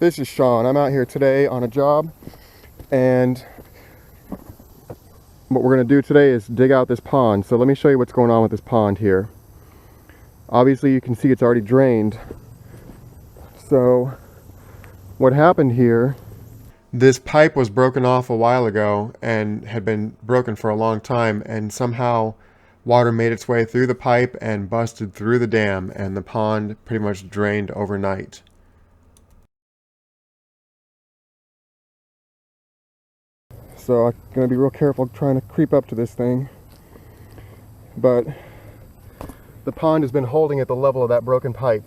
This is Sean. I'm out here today on a job, and what we're going to do today is dig out this pond. So let me show you what's going on with this pond here. Obviously you can see it's already drained. So what happened here, this pipe was broken off a while ago and had been broken for a long time, and somehow water made its way through the pipe and busted through the dam, and the pond pretty much drained overnight. So I'm going to be real careful trying to creep up to this thing. But the pond has been holding at the level of that broken pipe.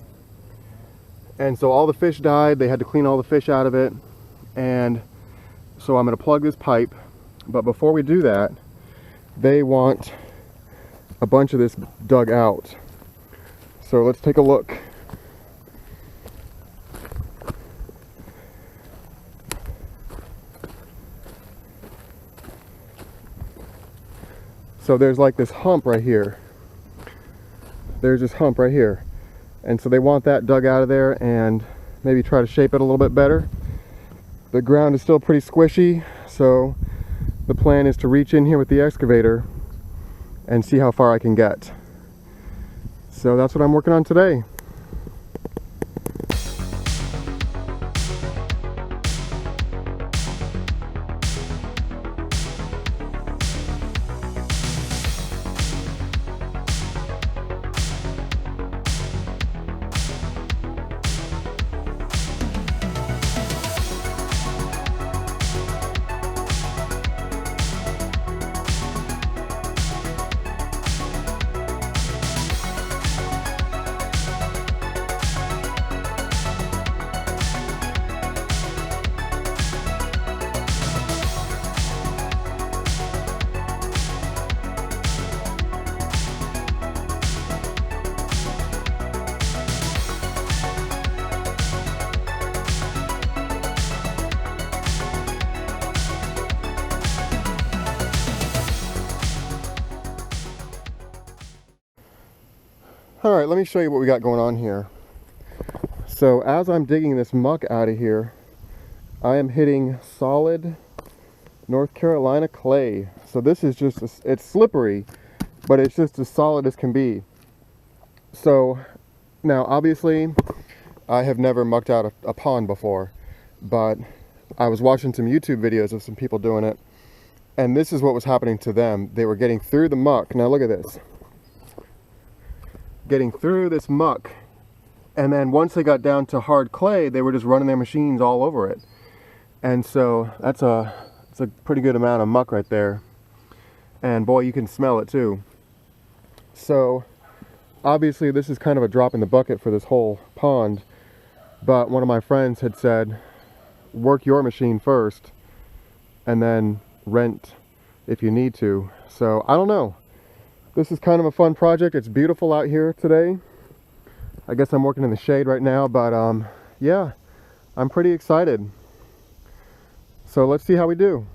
And so all the fish died. They had to clean all the fish out of it. And so I'm going to plug this pipe. But before we do that, they want a bunch of this dug out. So let's take a look. So there's like this hump right here. There's this hump right here. And so they want that dug out of there and maybe try to shape it a little bit better. The ground is still pretty squishy, so the plan is to reach in here with the excavator and see how far I can get. So that's what I'm working on today. Alright, let me show you what we got going on here. So as I'm digging this muck out of here, I am hitting solid North Carolina clay. So this is just, it's slippery, but it's just as solid as can be. So now obviously I have never mucked out a pond before, but I was watching some YouTube videos of some people doing it, and this is what was happening to them. They were getting through the muck. Now look at this. Getting through this muck, and then once they got down to hard clay, they were just running their machines all over it. And so it's a pretty good amount of muck right there, and boy, you can smell it too. So obviously this is kind of a drop in the bucket for this whole pond, but one of my friends had said work your machine first and then rent if you need to. So I don't know. This is kind of a fun project. It's beautiful out here today. I guess I'm working in the shade right now, but yeah, I'm pretty excited. So let's see how we do.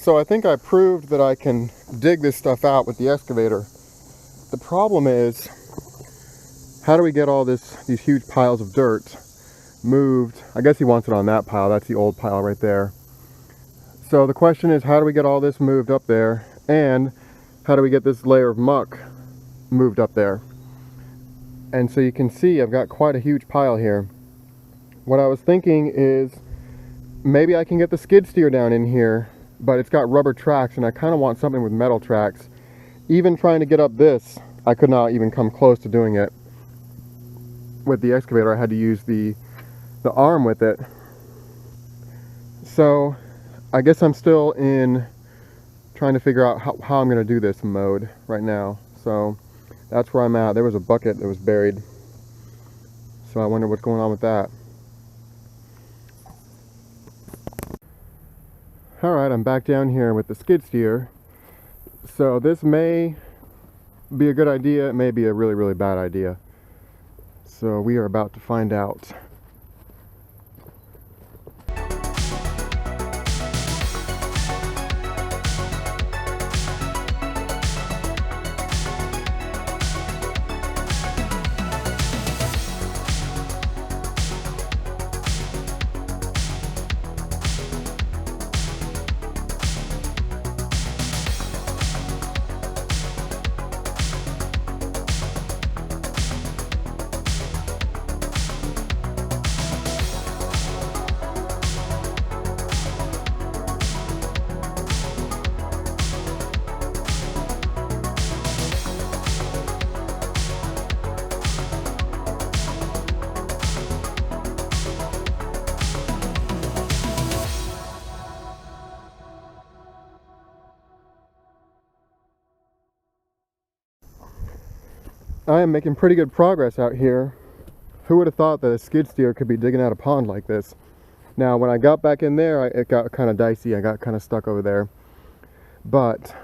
So I think I proved that I can dig this stuff out with the excavator. The problem is, how do we get all these huge piles of dirt moved? I guess he wants it on that pile. That's the old pile right there. So the question is, how do we get all this moved up there? And how do we get this layer of muck moved up there? And so you can see I've got quite a huge pile here. What I was thinking is maybe I can get the skid steer down in here, but it's got rubber tracks and I kind of want something with metal tracks. Even trying to get up this, I could not even come close to doing it with the excavator. I had to use the arm with it. So I guess I'm still in trying to figure out how I'm going to do this mode right now. So that's where I'm at. There was a bucket that was buried, so I wonder what's going on with that. Alright, I'm back down here with the skid steer. So this may be a good idea, it may be a really, really bad idea. So we are about to find out. I am making pretty good progress out here. Who would have thought that a skid steer could be digging out a pond like this? Now, when I got back in there, it got kind of dicey. I got kind of stuck over there. But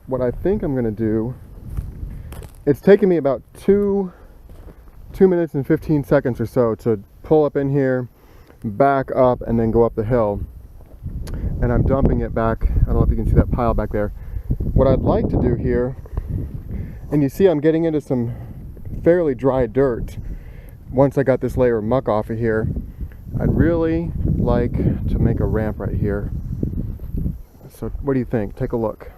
what I think I'm going to do, it's taken me about 2 minutes and 15 seconds or so to pull up in here, back up, and then go up the hill. And I'm dumping it back. I don't know if you can see that pile back there. What I'd like to do here, and you see I'm getting into some fairly dry dirt once I got this layer of muck off of here. I'd really like to make a ramp right here. So what do you think? Take a look.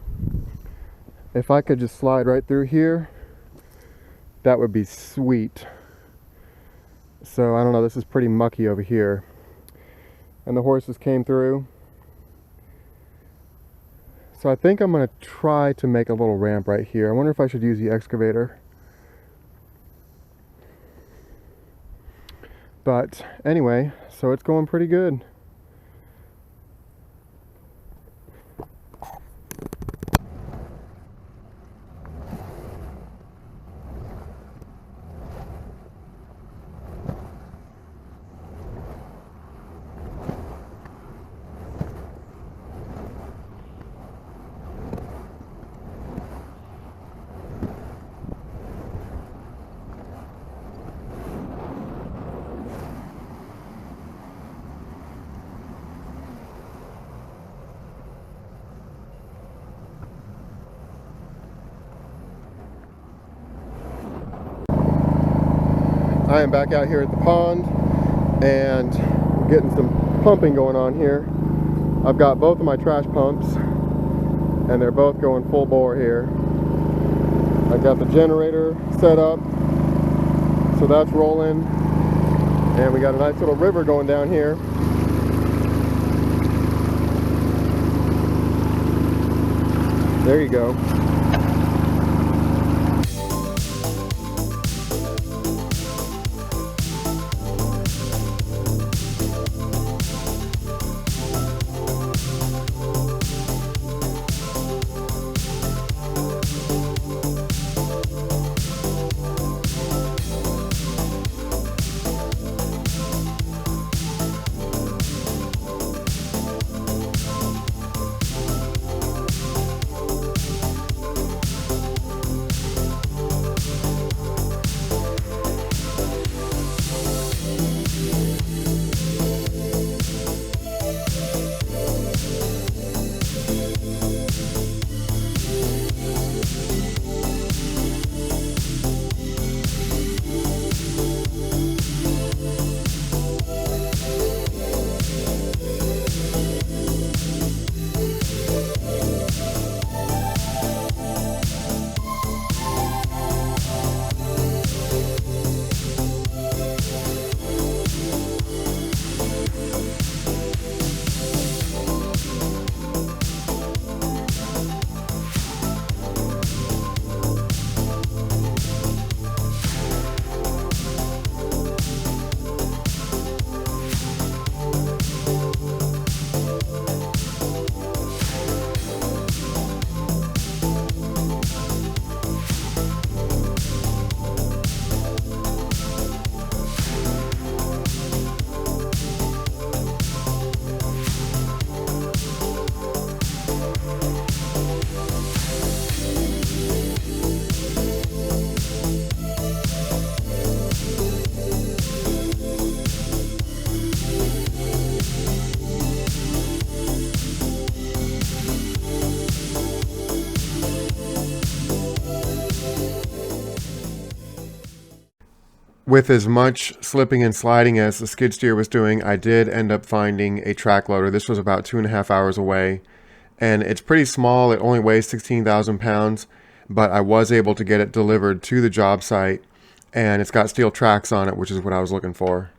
If I could just slide right through here, that would be sweet. So I don't know, this is pretty mucky over here. And the horses came through. So I think I'm going to try to make a little ramp right here. I wonder if I should use the excavator. But anyway, so it's going pretty good. I am back out here at the pond and we're getting some pumping going on here. I've got both of my trash pumps and they're both going full bore here. I've got the generator set up, so that's rolling, and we got a nice little river going down here. There you go. With as much slipping and sliding as the skid steer was doing, I did end up finding a track loader. This was about 2.5 hours away, and it's pretty small. It only weighs 16,000 pounds, but I was able to get it delivered to the job site, and it's got steel tracks on it, which is what I was looking for.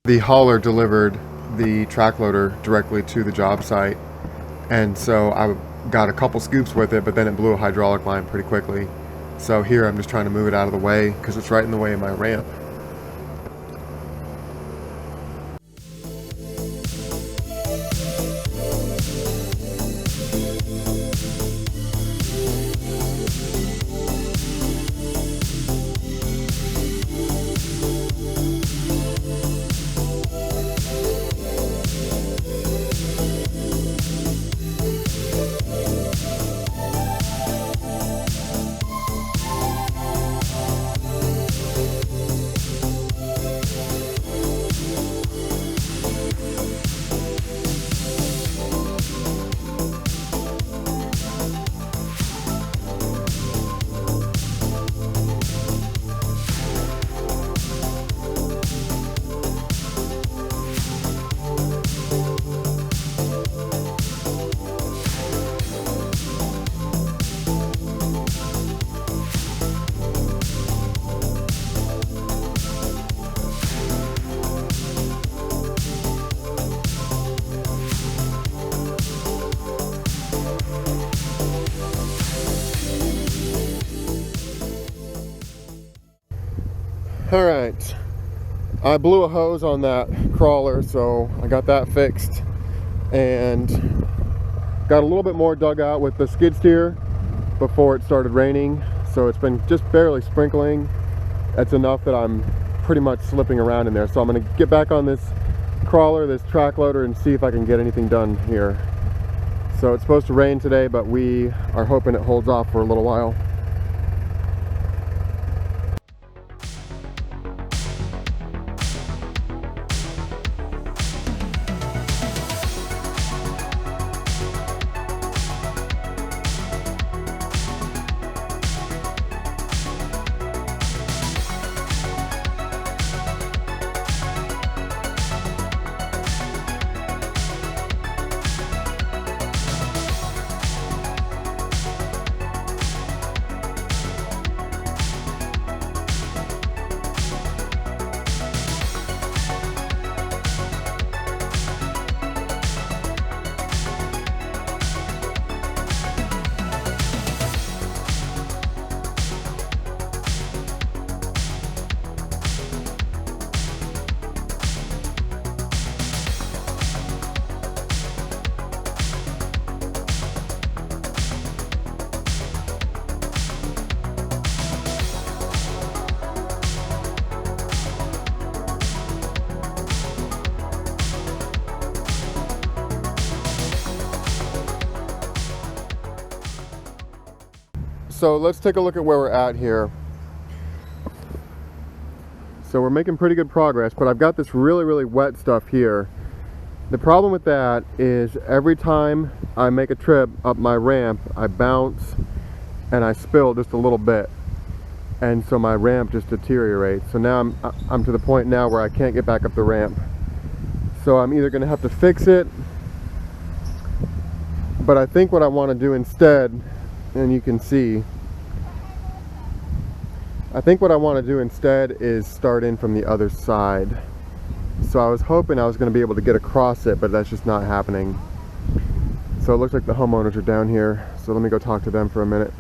The hauler delivered the track loader directly to the job site, and so I got a couple scoops with it, but then it blew a hydraulic line pretty quickly. So here I'm just trying to move it out of the way because it's right in the way of my ramp. All right, I blew a hose on that crawler, so I got that fixed and got a little bit more dug out with the skid steer before it started raining. So it's been just barely sprinkling. That's enough that I'm pretty much slipping around in there. So I'm gonna get back on this crawler, this track loader, and see if I can get anything done here. So it's supposed to rain today, but we are hoping it holds off for a little while. So let's take a look at where we're at here. So we're making pretty good progress, but I've got this really wet stuff here. The problem with that is every time I make a trip up my ramp, I bounce and I spill just a little bit, and so my ramp just deteriorates. So now I'm to the point now where I can't get back up the ramp. So I'm either going to have to fix it, but I think what I want to do instead, and you can see, I think what I want to do instead is start in from the other side. So I was hoping I was going to be able to get across it, but that's just not happening. So it looks like the homeowners are down here, so let me go talk to them for a minute.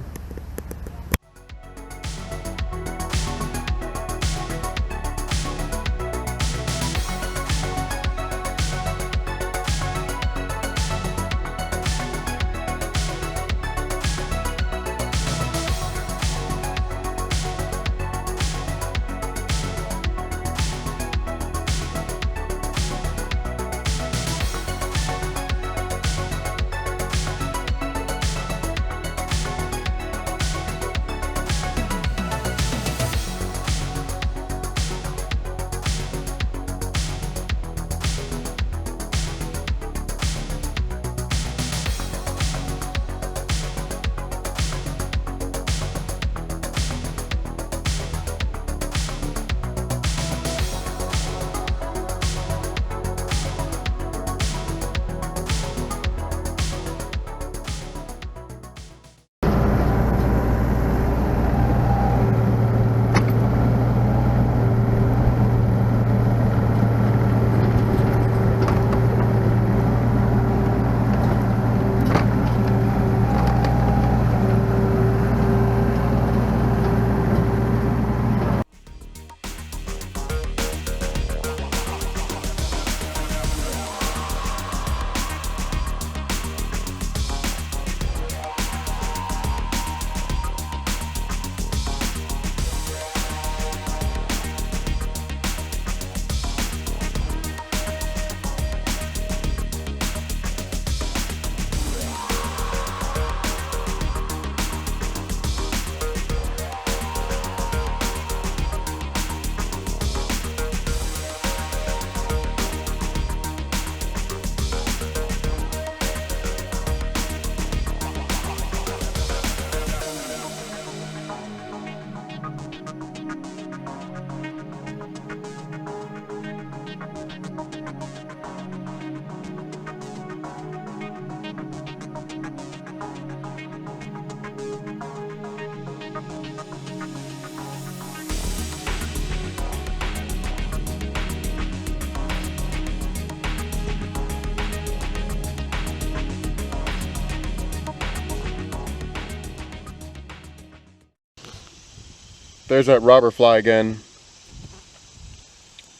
There's that robber fly again.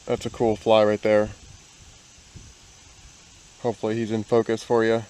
That's a cool fly right there. Hopefully he's in focus for you.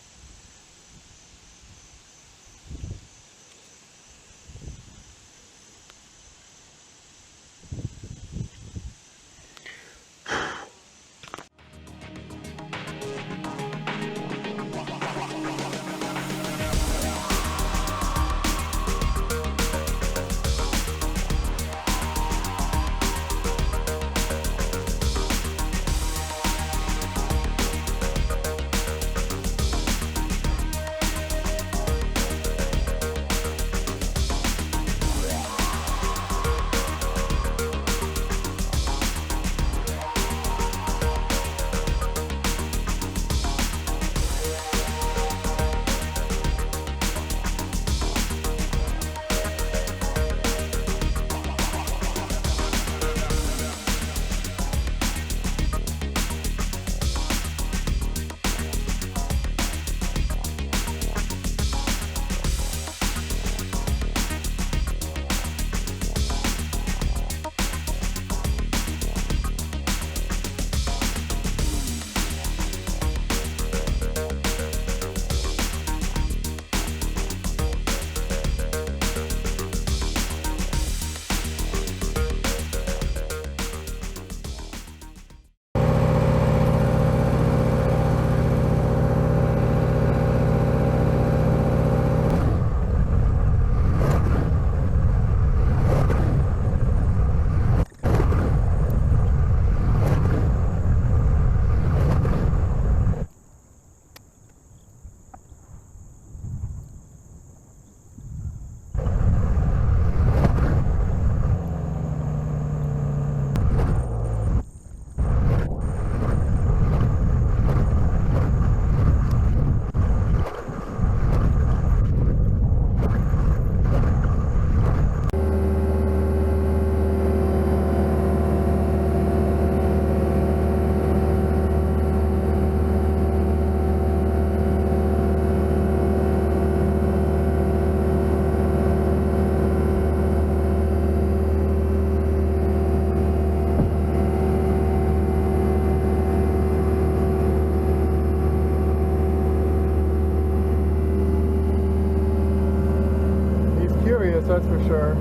That's for sure.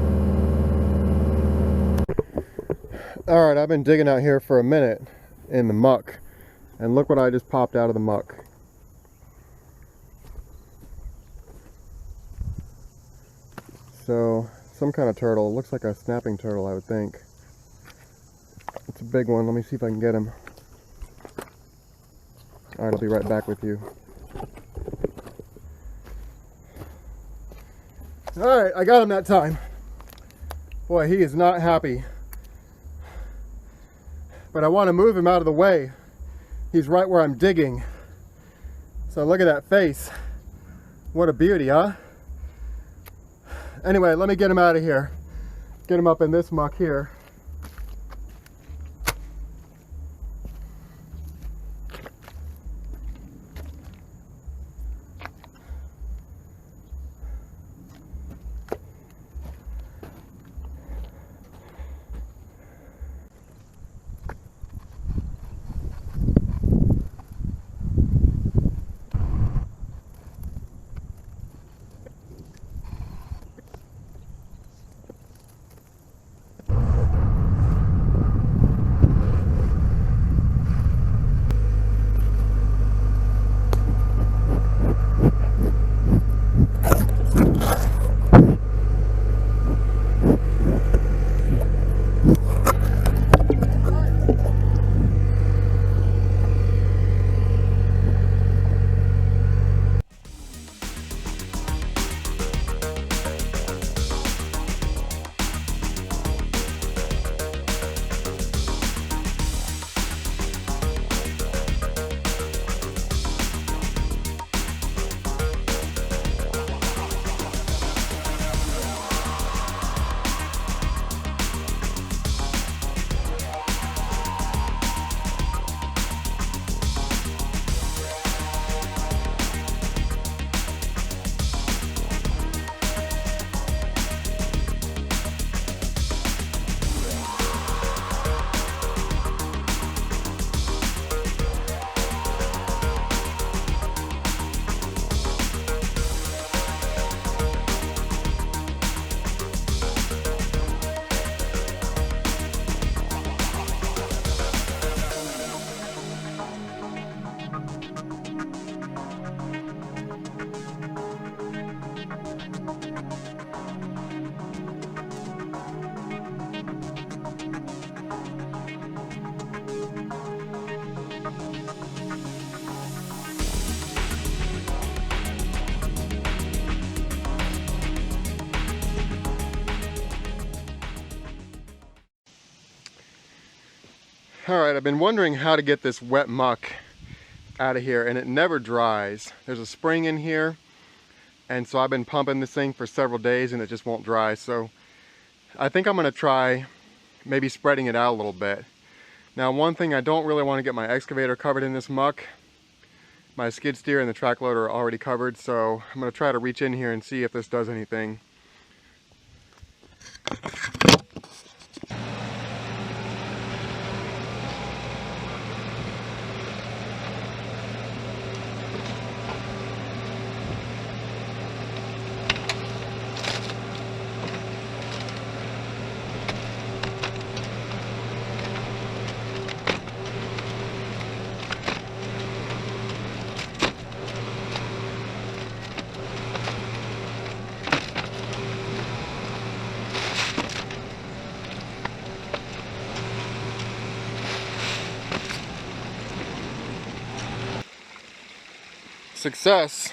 Alright, I've been digging out here for a minute in the muck, and look what I just popped out of the muck. So, some kind of turtle. Looks like a snapping turtle, I would think. It's a big one. Let me see if I can get him. Alright, I'll be right back with you. Alright, I got him that time. Boy, he is not happy. But I want to move him out of the way. He's right where I'm digging. So look at that face. What a beauty, huh? Anyway, let me get him out of here. Get him up in this muck here. Alright, I've been wondering how to get this wet muck out of here, and it never dries. There's a spring in here, and so I've been pumping this thing for several days and it just won't dry. So I think I'm going to try maybe spreading it out a little bit. Now, one thing, I don't really want to get my excavator covered in this muck. My skid steer and the track loader are already covered, so I'm going to try to reach in here and see if this does anything. Success!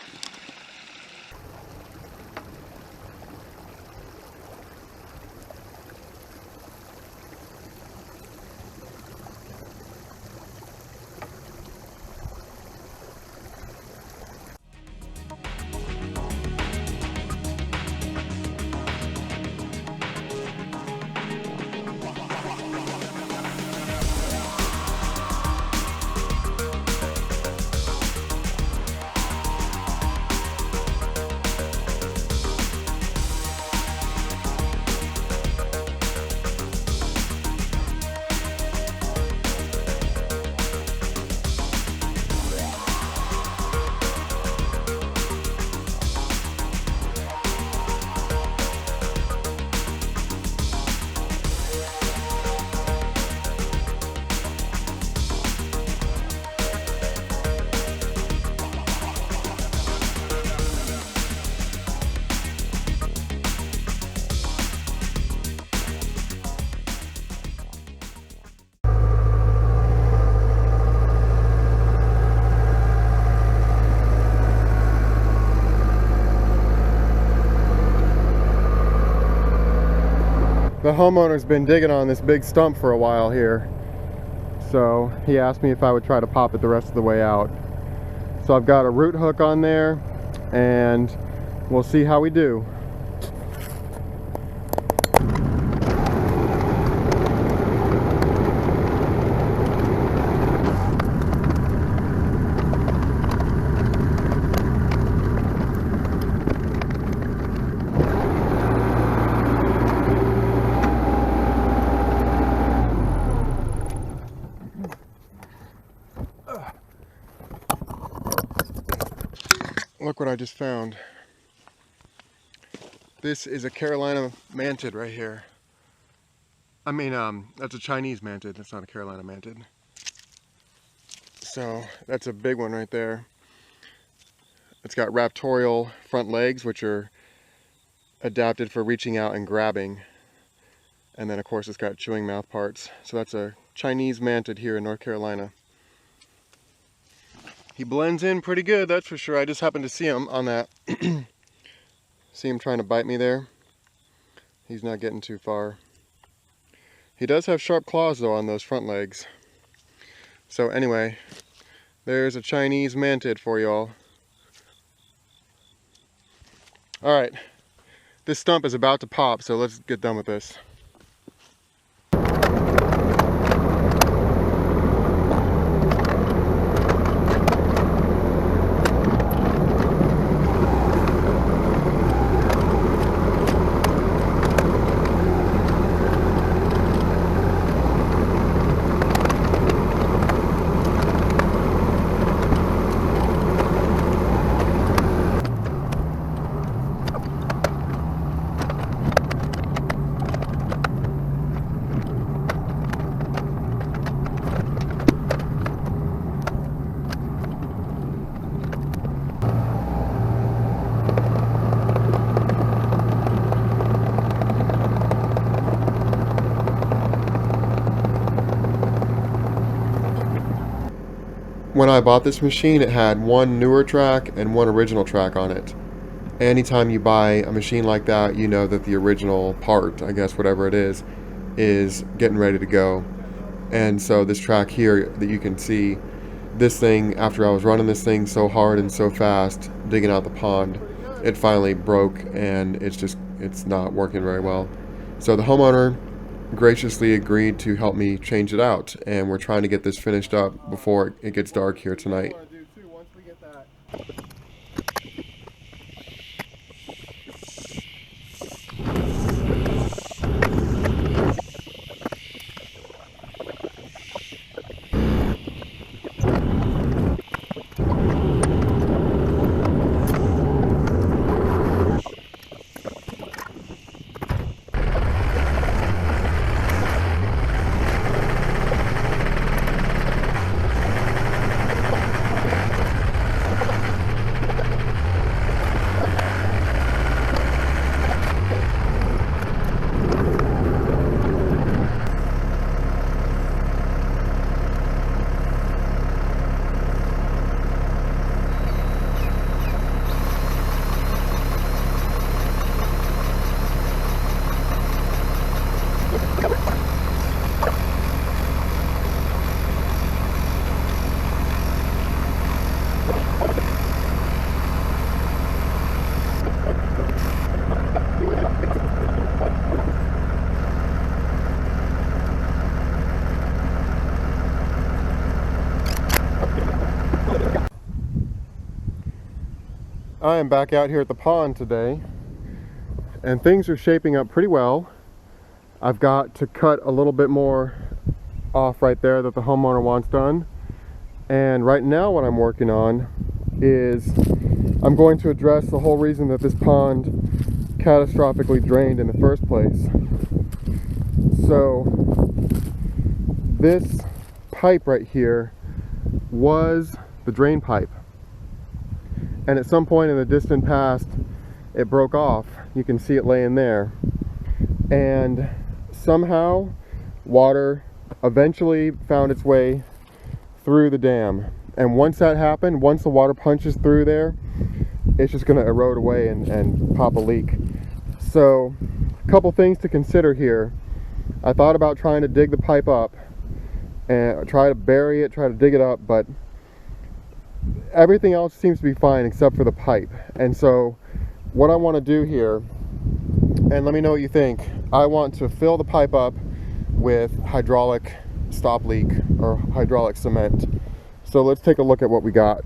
The homeowner's been digging on this big stump for a while here, so he asked me if I would try to pop it the rest of the way out. So I've got a root hook on there, and we'll see how we do. Look what I just found. This is a Carolina mantid right here. I mean, that's a Chinese mantid. That's not a Carolina mantid. So that's a big one right there. It's got raptorial front legs, which are adapted for reaching out and grabbing. And then of course it's got chewing mouth parts. So that's a Chinese mantid here in North Carolina. He blends in pretty good, that's for sure. I just happened to see him on that. See him trying to bite me there? He's not getting too far. He does have sharp claws though on those front legs. So anyway, there's a Chinese mantid for y'all. Alright, this stump is about to pop, so let's get done with this. When I bought this machine, it had one newer track and one original track on it. Anytime you buy a machine like that, you know that the original part, I guess whatever it is getting ready to go. And so this track here that you can see, this thing, after I was running this thing so hard and so fast, digging out the pond, it finally broke, and it's not working very well. So the homeowner graciously agreed to help me change it out, and we're trying to get this finished up before it gets dark here tonight. I am back out here at the pond today, and things are shaping up pretty well. I've got to cut a little bit more off right there that the homeowner wants done. And right now what I'm working on is I'm going to address the whole reason that this pond catastrophically drained in the first place. So this pipe right here was the drain pipe. And at some point in the distant past, it broke off. You can see it laying there. And somehow, water eventually found its way through the dam. And once that happened, once the water punches through there, it's just gonna erode away and pop a leak. So, a couple things to consider here. I thought about trying to dig the pipe up and try to bury it, try to dig it up, but everything else seems to be fine except for the pipe. And so what I want to do here, and let me know what you think, I want to fill the pipe up with hydraulic stop leak or hydraulic cement. So let's take a look at what we got.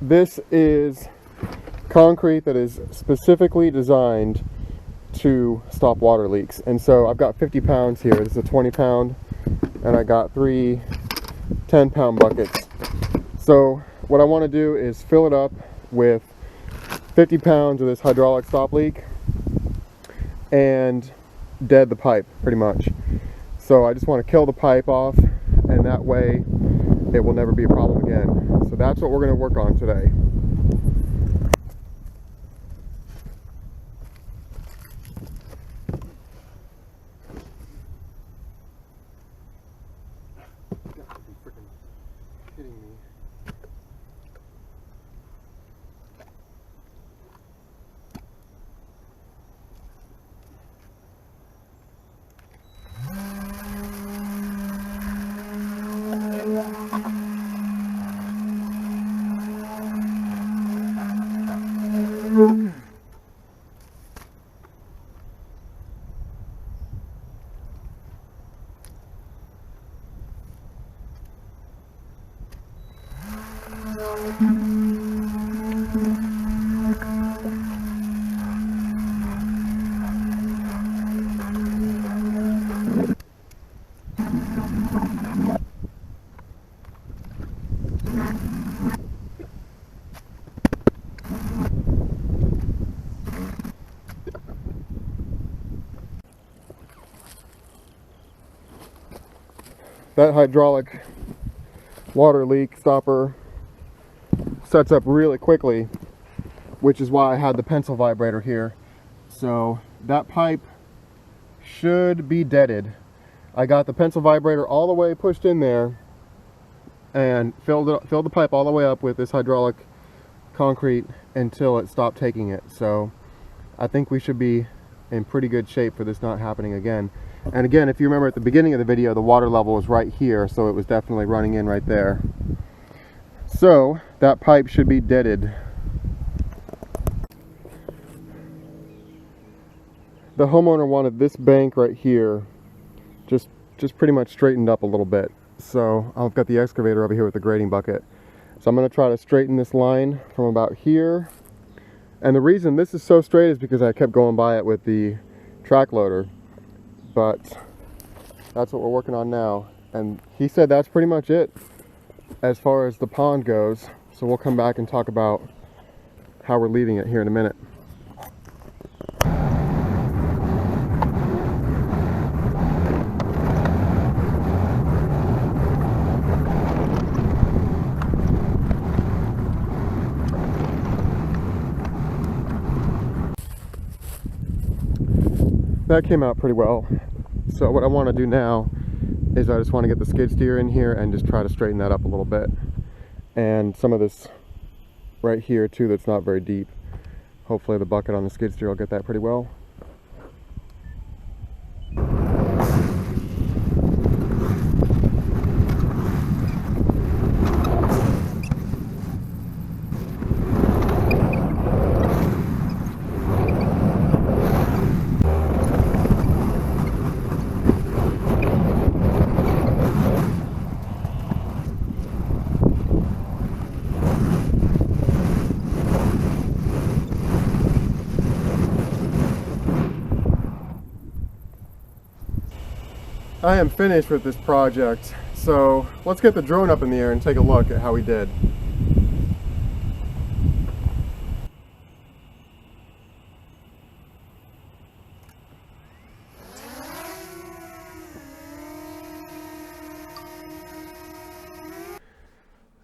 This is concrete that is specifically designed to stop water leaks. And so I've got 50 pounds here. This is a 20 pound, and I got 3 10-pound buckets. So what I want to do is fill it up with 50 pounds of this hydraulic stop leak and dead the pipe pretty much. So I just want to kill the pipe off, and that way it will never be a problem again. So that's what we're going to work on today. That hydraulic water leak stopper sets up really quickly, which is why I had the pencil vibrator here. So that pipe should be deaded. I got the pencil vibrator all the way pushed in there and filled the pipe all the way up with this hydraulic concrete until it stopped taking it. So I think we should be in pretty good shape for this not happening again. And again, if you remember at the beginning of the video, the water level was right here, so it was definitely running in right there. So that pipe should be deaded. The homeowner wanted this bank right here just pretty much straightened up a little bit. So I've got the excavator over here with the grading bucket. So I'm going to try to straighten this line from about here. And the reason this is so straight is because I kept going by it with the track loader. But that's what we're working on now. And he said that's pretty much it as far as the pond goes. So we'll come back and talk about how we're leaving it here in a minute. That came out pretty well. So what I want to do now is I just want to get the skid steer in here and just try to straighten that up a little bit. And some of this right here too that's not very deep. Hopefully the bucket on the skid steer will get that pretty well. I am finished with this project, so let's get the drone up in the air and take a look at how we did.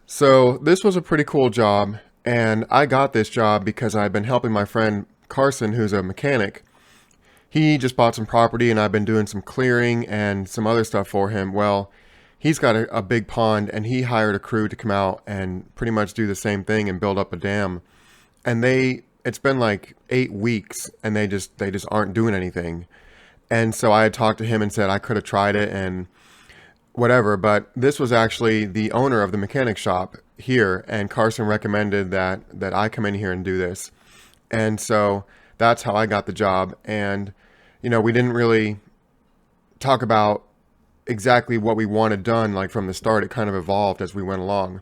So this was a pretty cool job, and I got this job because I've been helping my friend Carson, who's a mechanic. He just bought some property and I've been doing some clearing and some other stuff for him. Well, he's got a big pond and he hired a crew to come out and pretty much do the same thing and build up a dam. And it's been like 8 weeks and they just aren't doing anything. And so I had talked to him and said I could have tried it and whatever, but this was actually the owner of the mechanic shop here, and Carson recommended that I come in here and do this. And so that's how I got the job. And you know, we didn't really talk about exactly what we wanted done like from the start. It kind of evolved as we went along.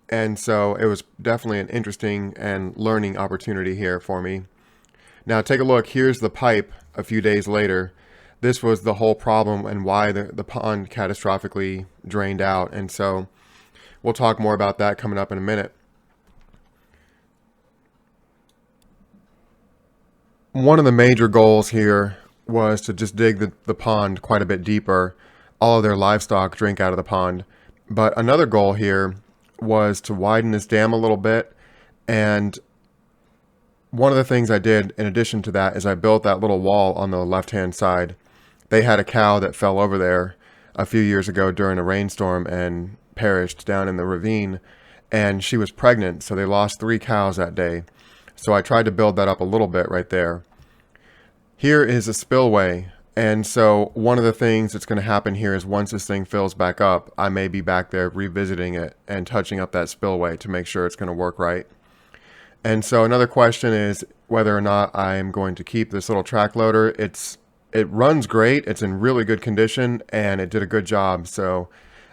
And so it was definitely an interesting and learning opportunity here for me. Now take a look, here's the pipe a few days later. This was the whole problem and why the pond catastrophically drained out. And so we'll talk more about that coming up in a minute. One of the major goals here was to just dig the pond quite a bit deeper. All of their livestock drink out of the pond. But another goal here was to widen this dam a little bit. And one of the things I did in addition to that is I built that little wall on the left-hand side. They had a cow that fell over there a few years ago during a rainstorm and perished down in the ravine. And she was pregnant, so they lost 3 cows that day. So I tried to build that up a little bit right there. Here is a spillway, and so one of the things that's going to happen here is once this thing fills back up, I may be back there revisiting it and touching up that spillway to make sure it's going to work right. And so another question is whether or not I'm going to keep this little track loader. It runs great, it's in really good condition, and it did a good job, so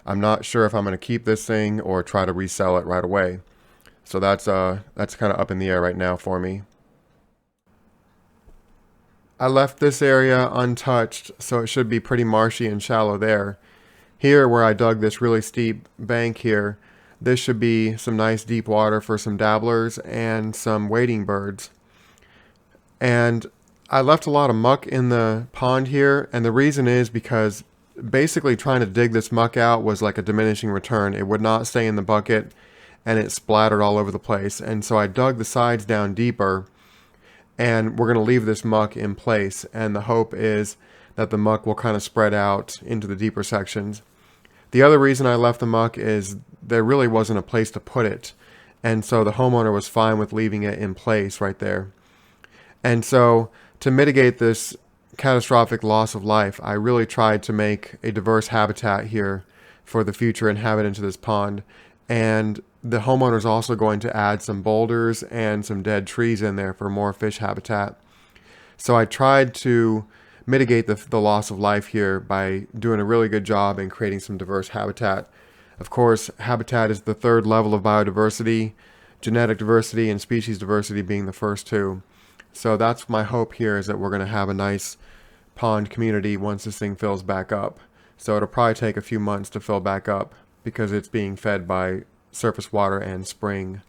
I'm not sure if I'm going to keep this thing or try to resell it right away. So that's kind of up in the air right now for me. I left this area untouched, so it should be pretty marshy and shallow there. Here, where I dug this really steep bank here, this should be some nice deep water for some dabblers and some wading birds. And I left a lot of muck in the pond here, and the reason is because basically trying to dig this muck out was like a diminishing return. It would not stay in the bucket, and it splattered all over the place. And so I dug the sides down deeper, and we're going to leave this muck in place, and the hope is that the muck will kind of spread out into the deeper sections. The other reason I left the muck is there really wasn't a place to put it, and so the homeowner was fine with leaving it in place right there. And so to mitigate this catastrophic loss of life, I really tried to make a diverse habitat here for the future inhabitants of this pond. And the homeowner is also going to add some boulders and some dead trees in there for more fish habitat. So I tried to mitigate the loss of life here by doing a really good job in creating some diverse habitat. Of course, habitat is the third level of biodiversity, genetic diversity and species diversity being the first two. So that's my hope here, is that we're going to have a nice pond community once this thing fills back up. So it'll probably take a few months to fill back up because it's being fed by surface water and spring.